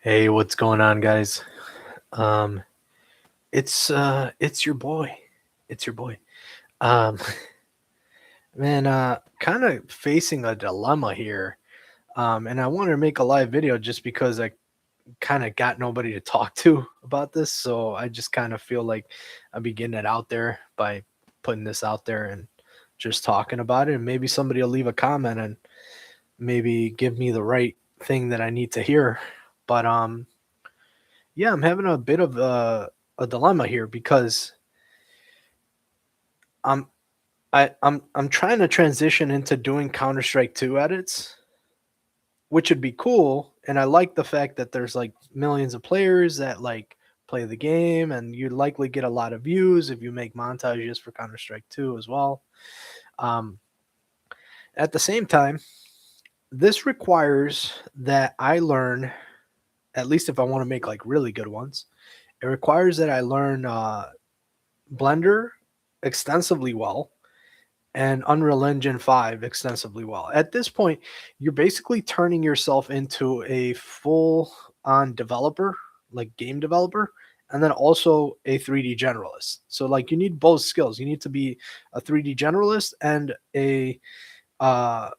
Hey, what's going on, guys? Um, it's your boy. It's your boy. Um, man, kind of facing a dilemma here. And I wanted to make a live video just because I kind of got nobody to talk to about this. So I just kind of feel like I'll be getting it out there by putting this out there and just talking about it. And maybe somebody will leave a comment and maybe give me the right thing that I need to hear. But yeah, I'm having a bit of a dilemma here because I'm I'm trying to transition into doing Counter Strike 2 edits, which would be cool. And I like the fact that there's like millions of players that like play the game, and you likely get a lot of views if you make montages for Counter Strike 2 as well. Um, at the same time, this requires that I learn, at least if I want to make like really good ones, it requires that I learn Blender extensively well and Unreal Engine 5 extensively well. At this point, you're basically turning yourself into a full on developer, like game developer, and then also a 3D generalist. So like you need both skills. You need to be a 3D generalist and a uh,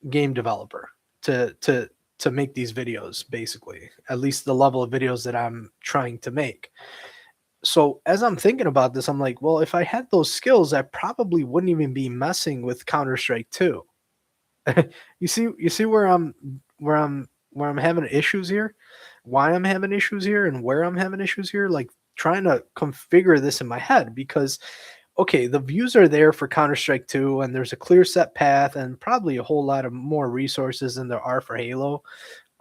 game developer to make these videos basically. At least the level of videos that I'm trying to make. So as I'm thinking about this, I'm like, well, if I had those skills, I probably wouldn't even be messing with Counter Strike 2. You see where I'm having issues here, why I'm having issues here, and where I'm having issues here. Like trying to configure this in my head because okay, the views are there for Counter Strike 2, and there's a clear set path, and probably a whole lot of more resources than there are for Halo.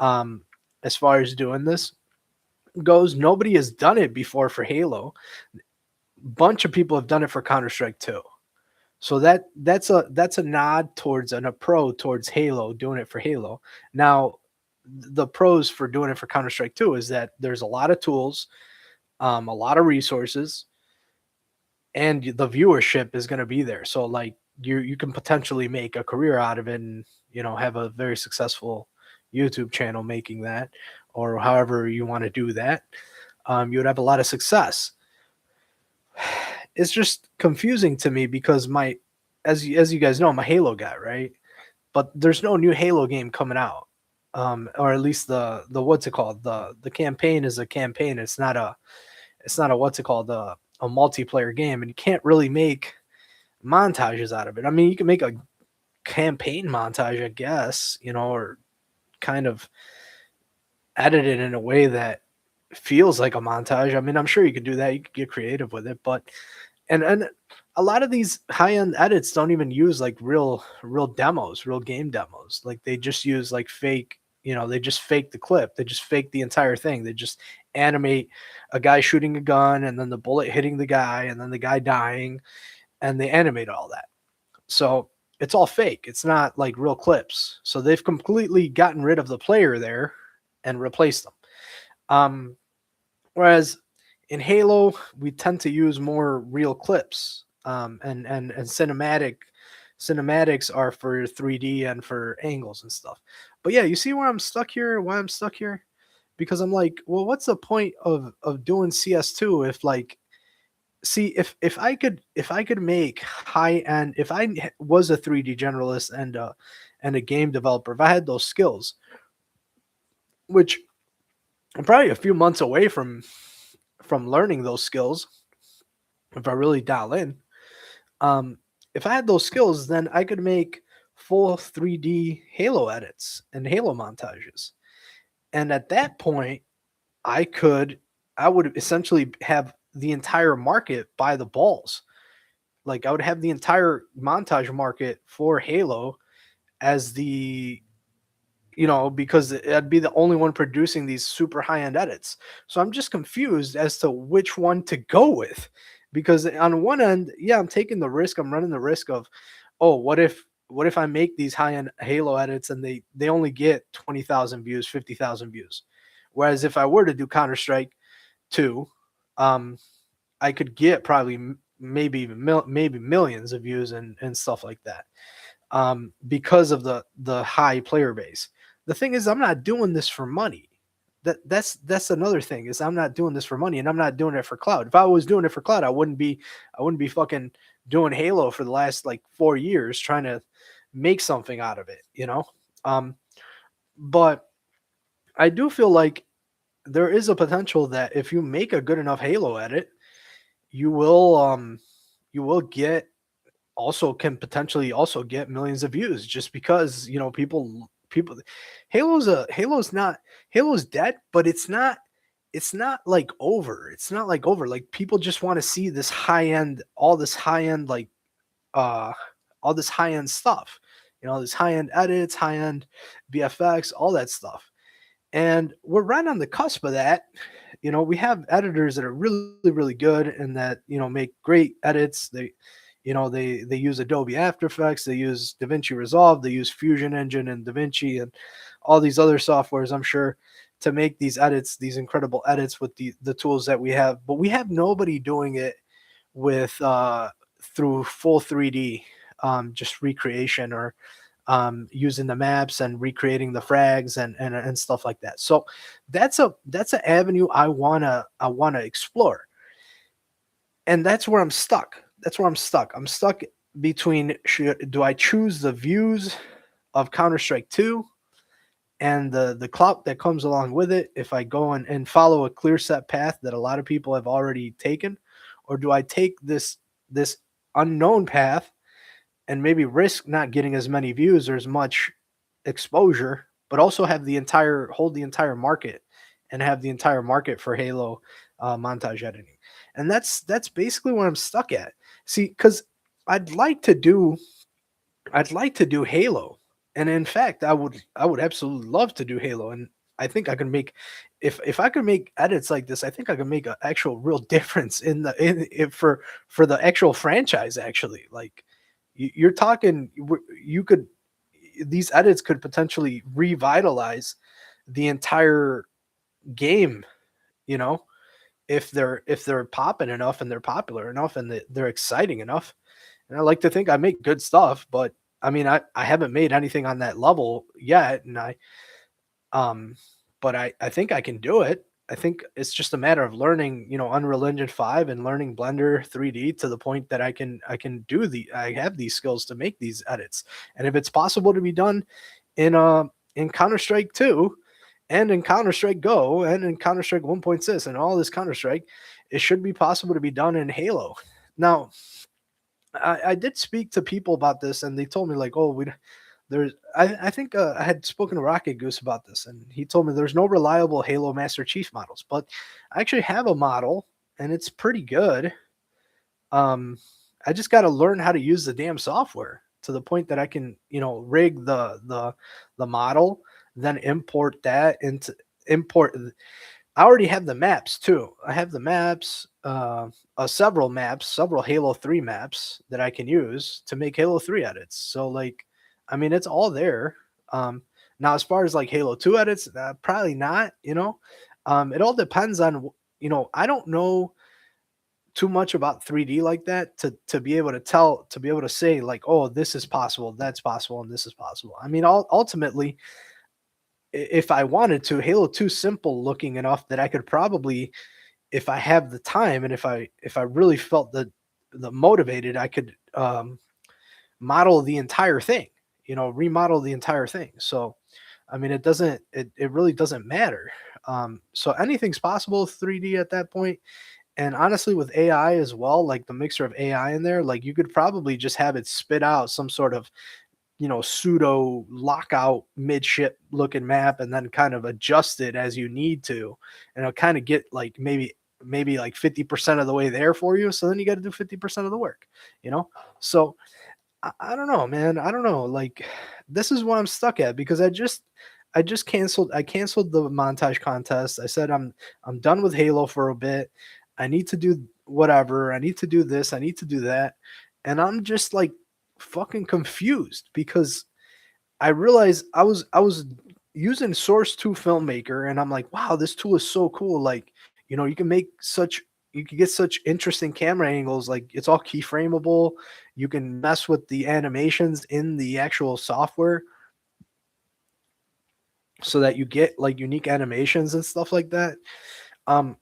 Um, as far as doing this goes, nobody has done it before for Halo. Bunch of people have done it for Counter Strike 2. So that's a nod towards and a pro towards Halo doing it for Halo. Now, the pros for doing it for Counter Strike 2 is that there's a lot of tools, a lot of resources, and the viewership is going to be there. So like you can potentially make a career out of it, and have a very successful YouTube channel making that, or however you want to do that. You would have a lot of success. It's just confusing to me because as you guys know, I'm a Halo guy, right? But there's no new Halo game coming out. Or at least the what's it called? The campaign is a campaign. It's not a what's it called? A multiplayer game, and you can't really make montages out of it. I mean, you can make a campaign montage, I guess, or kind of edit it in a way that feels like a montage. I mean, I'm sure you could do that. You could get creative with it, but and a lot of these high-end edits don't even use like real demos, real game demos. Like they just use like fake, they just fake the clip. They just fake the entire thing. They just animate a guy shooting a gun and then the bullet hitting the guy and then the guy dying, and they animate all that. So it's all fake. It's not like real clips. So they've completely gotten rid of the player there and replaced them. Um, Whereas in Halo, we tend to use more real clips, and cinematics are for 3D and for angles and stuff. But yeah, you see where I'm stuck here? Why I'm stuck here? Because I'm like, well, what's the point of doing CS2 if like, see, if I could make high end, if was a 3D generalist and a game developer, if I had those skills, which I'm probably a few months away from learning those skills, if I really dial in. Um, if I had those skills, then I could make full 3D Halo edits and Halo montages. And at that point, I could, I would essentially have the entire market by the balls. Like I would have the entire montage market for Halo as because I'd be the only one producing these super high end edits. So I'm just confused as to which one to go with. Because on one end, yeah, I'm taking the risk. I'm running the risk of, oh, what if I make these high end Halo edits and they only get 20,000 views, 50,000 views. Whereas if I were to do Counter Strike 2, um, I could get probably maybe even maybe millions of views and stuff like that, because of the high player base. The thing is, I'm not doing this for money. that's another thing is I'm not doing this for money and I'm not doing it for cloud. If I was doing it for cloud, I wouldn't be fucking doing Halo for the last like 4 years trying to make something out of it. Um, but I do feel like there is a potential that if you make a good enough Halo edit, you will you will get also can potentially also get millions of views just because people Halo's dead, but it's not like over. It's not like over. Like people just want to see this high end, uh all this high end stuff. This high end edits, high end VFX, all that stuff. And we're right on the cusp of that. We have editors that are really, really good and that, make great edits. They use Adobe After Effects, they use DaVinci Resolve, they use Fusion Engine and DaVinci and all these other softwares, I'm sure, to make these edits, these incredible edits with the tools that we have. But we have nobody doing it with through full 3D, just recreation or using the maps and recreating the frags and stuff like that. So that's an avenue I wanna explore, and that's where I'm stuck. I'm stuck between do I choose the views of Counter Strike 2 and the clout that comes along with it if I go and follow a clear set path that a lot of people have already taken, or do I take this unknown path and maybe risk not getting as many views or as much exposure, but also hold the entire market and have the entire market for Halo montage editing. And that's basically where I'm stuck at. See, because I'd like to do I'd like to do Halo, and in fact, I would absolutely love to do Halo, and I think I can make if I could make edits like this, I think I can make an actual real difference for the actual franchise. Actually, like you're talking, you could these edits could potentially revitalize the entire game. You know, if they're popping enough and they're popular enough and they're exciting enough. And I like to think I make good stuff, but I mean, I haven't made anything on that level yet, and um, but I think I can do it. I think it's just a matter of learning, Unreal Engine 5 and learning Blender 3D to the point that I have these skills to make these edits. And if it's possible to be done in Counter Strike 2 and in Counter Strike Go and in Counter Strike 1.6 and all this Counter Strike, it should be possible to be done in Halo. Now, I did speak to people about this, and they told me like, "Oh, I think I had spoken to Rocket Goose about this, and he told me there's no reliable Halo Master Chief models, but I actually have a model, and it's pretty good. Um, I just got to learn how to use the damn software to the point that I can, rig the model, then import. I already have the maps too. I have the maps, several Halo 3 maps that I can use to make Halo 3 edits. So like, I mean, it's all there. Now as far as like Halo 2 edits, probably not. It all depends on, I don't know too much about 3D like that to be able to be able to say like, oh, this is possible, that's possible, and this is possible. I mean, ultimately, if I wanted to, Halo 2 simple looking enough that I could probably, if I have the time and if I really felt the motivated, I could model the entire thing, remodel the entire thing. So I mean, it really doesn't matter. So anything's possible with 3D at that point. And honestly, with AI as well, like the mixture of AI in there, like you could probably just have it spit out some sort of pseudo lockout midship looking map and then kind of adjust it as you need to. And it'll kind of get like maybe like 50% of the way there for you. So then you got to do 50% of the work. So I don't know, man. I don't know. Like this is what I'm stuck at because I canceled the montage contest. I said I'm done with Halo for a bit. I need to do whatever. I need to do this. I need to do that. And I'm just like fucking confused because I realized I was using Source 2 Filmmaker and I'm like, wow, this tool is so cool. Like, you can get such interesting camera angles. Like it's all keyframeable. You can mess with the animations in the actual software. so that you get like unique animations and stuff like that. Um,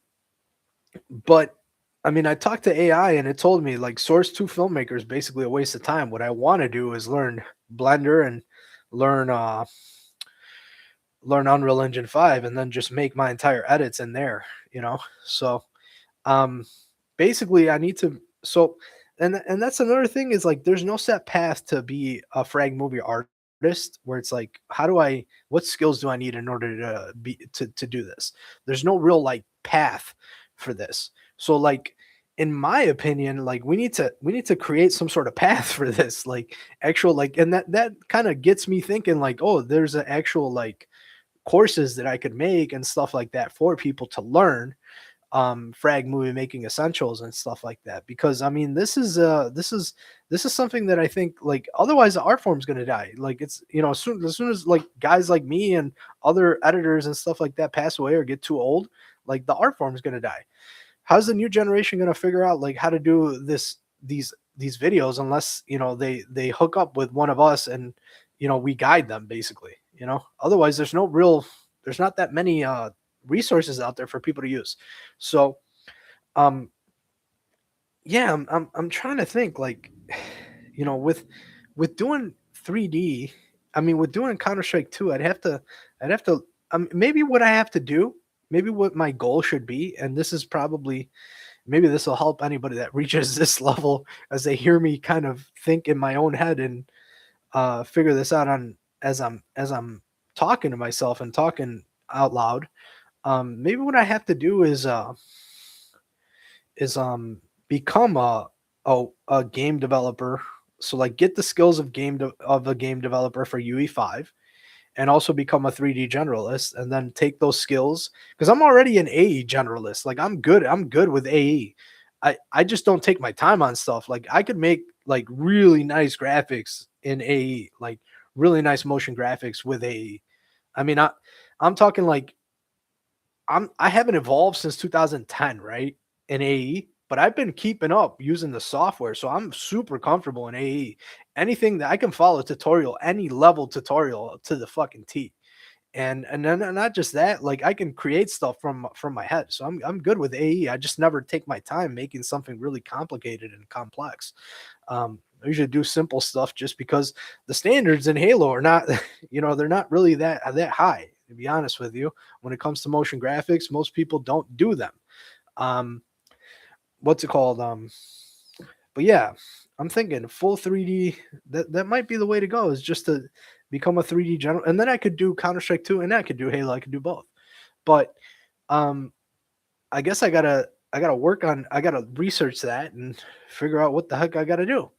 but I mean, I talked to AI and it told me like Source 2 filmmaker is basically a waste of time. What I want to do is learn Blender and learn learn Unreal Engine 5 and then just make my entire edits in there, you know? So, um basically I need to so and that's another thing is like there's no set path to be a frag movie artist where it's like how do I what skills do I need in order to be to do this? There's no real like path for this. So like in my opinion, like we need to create some sort of path for this, like actual like and that kind of gets me thinking like, oh, there's an actual like courses that I could make and stuff like that for people to learn frag movie making essentials and stuff like that, because I mean this is something that I think like otherwise the art form's going to die. Like it's as soon as like guys like me and other editors and stuff like that pass away or get too old, like the art form is going to die. How's the new generation going to figure out like how to do these videos unless they hook up with one of us and we guide them basically. Otherwise there's not that many resources out there for people to use. So um yeah, I'm trying to think like with doing 3D, I mean with doing Counter-Strike 2, I'd have to maybe what I have to do, maybe what my goal should be, and this is probably maybe this will help anybody that reaches this level as they hear me kind of think in my own head and figure this out on as I'm talking to myself and talking out loud. Maybe what I have to do is become a game developer. So like get the skills of of a game developer for UE5 and also become a 3D generalist and then take those skills because I'm already an AE generalist. Like I'm good with AE. I just don't take my time on stuff. Like I could make like really nice graphics in AE, like really nice motion graphics with AE. I mean, I'm talking like I haven't evolved since 2010, right? In AE, but I've been keeping up using the software, so I'm super comfortable in AE. Anything that I can follow tutorial, any level tutorial to the fucking T. And then not just that, like I can create stuff from my head. So I'm good with AE. I just never take my time making something really complicated and complex. I usually do simple stuff just because the standards in Halo are not, they're not really that high. To be honest with you, when it comes to motion graphics, most people don't do them. Um, what's it called? But yeah, I'm thinking full 3D. That might be the way to go. Is just to become a 3D general, and then I could do Counter Strike 2, and I could do Halo. I could do both. But um, I guess I gotta research that and figure out what the heck I gotta do.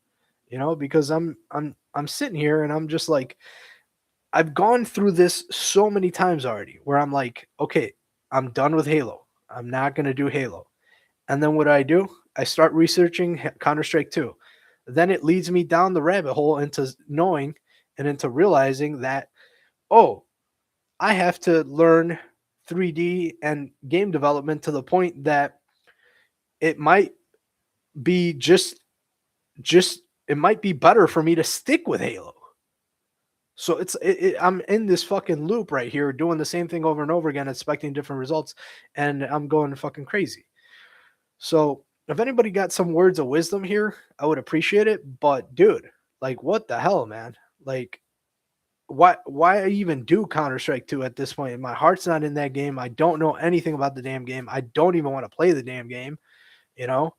Because I'm sitting here and I'm just like I've gone through this so many times already where I'm like, okay, I'm done with Halo. I'm not gonna do Halo. And then what do? I start researching Counter Strike 2. Then it leads me down the rabbit hole into knowing and into realizing that, oh, I have to learn 3D and game development to the point that it might be just it might be better for me to stick with Halo. So I'm in this fucking loop right here, doing the same thing over and over again, expecting different results, and I'm going fucking crazy. So if anybody got some words of wisdom here, I would appreciate it. But dude, like what the hell, man? Like why I even do Counter-Strike 2 at this point? My heart's not in that game. I don't know anything about the damn game. I don't even want to play the damn game, you know?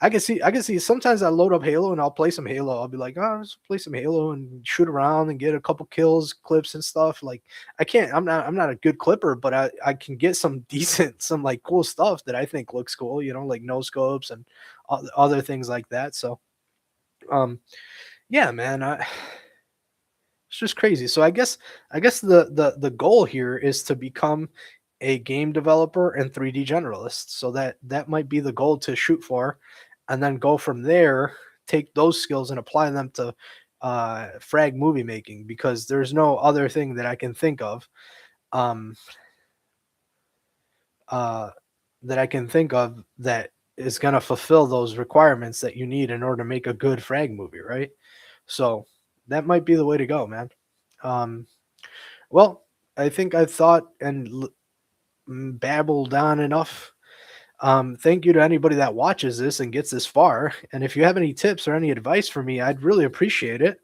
I can see sometimes I load up Halo and I'll play some Halo. I'll be like, oh, let's play some Halo and shoot around and get a couple kills, clips and stuff. Like I'm not a good clipper, but I can get some decent, some like cool stuff that I think looks cool, like no scopes and other things like that. So um yeah, man, it's just crazy. So I guess the goal here is to become a game developer and 3D generalist. So that might be the goal to shoot for, and then go from there. Take those skills and apply them to frag movie making because there's no other thing that I can think of um, uh, that is going to fulfill those requirements that you need in order to make a good frag movie, right? So that might be the way to go, man. Um, well, I think I've thought and babbled on enough. Thank you to anybody that watches this and gets this far. And if you have any tips or any advice for me, I'd really appreciate it.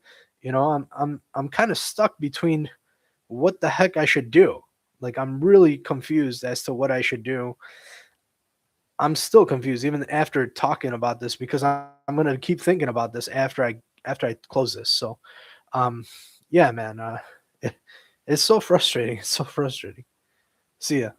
I'm kind of stuck between what the heck I should do. Like I'm really confused as to what I should do. I'm still confused even after talking about this because I'm gonna keep thinking about this after I close this. So, um, yeah, man, it, it's so frustrating. It's so frustrating. See ya.